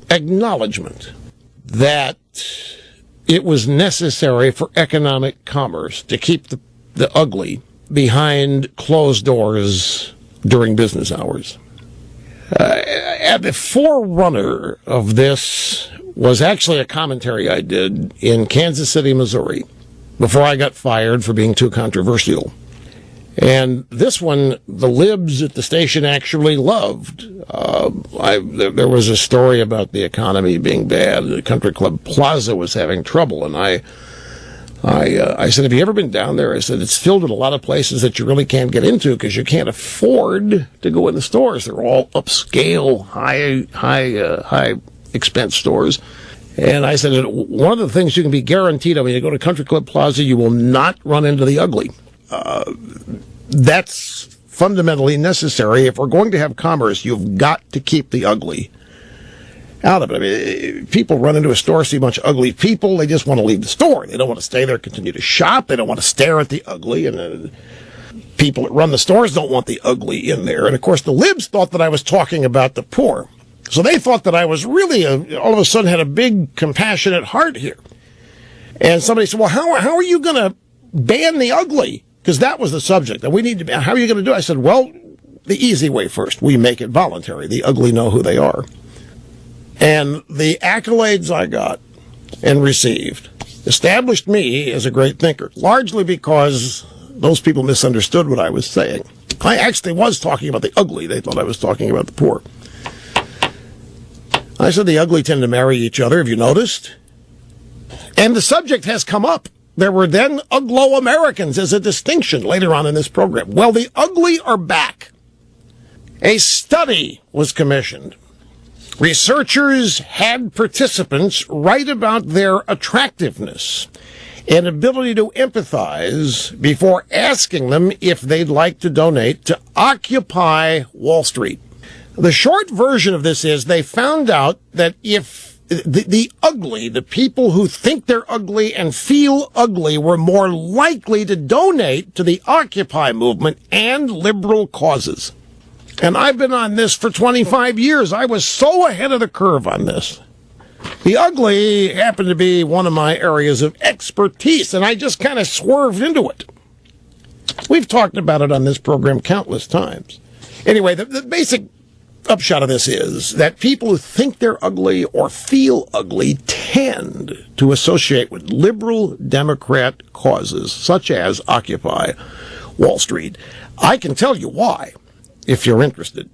acknowledgement that it was necessary for economic commerce to keep the ugly behind closed doors during business hours. The forerunner of this was actually a commentary I did in Kansas City, Missouri, before I got fired for being too controversial. And this one, the libs at the station actually loved. There was a story about the economy being bad. The Country Club Plaza was having trouble, and I said, have you ever been down there? I said, it's filled with a lot of places that you really can't get into because you can't afford to go in the stores. They're all upscale, high expense stores. And I said, one of the things you can be guaranteed when you go to Country Club Plaza, you will not run into the ugly. That's fundamentally necessary. If we're going to have commerce, you've got to keep the ugly out of it. I mean, people run into a store, see a bunch of ugly people. They just want to leave the store. They don't want to stay there, continue to shop. They don't want to stare at the ugly. And people that run the stores don't want the ugly in there. And, of course, the libs thought that I was talking about the poor. So they thought that I was really, all of a sudden, had a big, compassionate heart here. And somebody said, well, how are you going to ban the ugly? Because that was the subject. And we need to. How are you going to do it? I said, well, the easy way first. We make it voluntary. The ugly know who they are. And the accolades I got and received established me as a great thinker, largely because those people misunderstood what I was saying. I actually was talking about the ugly. They thought I was talking about the poor. I said the ugly tend to marry each other. Have you noticed? And the subject has come up. There were then Uglo-Americans as a distinction later on in this program. Well, the ugly are back. A study was commissioned. Researchers had participants write about their attractiveness and ability to empathize before asking them if they'd like to donate to Occupy Wall Street. The short version of this is they found out that if the ugly, the people who think they're ugly and feel ugly, were more likely to donate to the Occupy movement and liberal causes. And I've been on this for 25 years. I was so ahead of the curve on this. The ugly happened to be one of my areas of expertise, and I just kind of swerved into it. We've talked about it on this program countless times. Anyway, the basic upshot of this is that people who think they're ugly or feel ugly tend to associate with liberal Democrat causes, such as Occupy Wall Street. I can tell you why, if you're interested.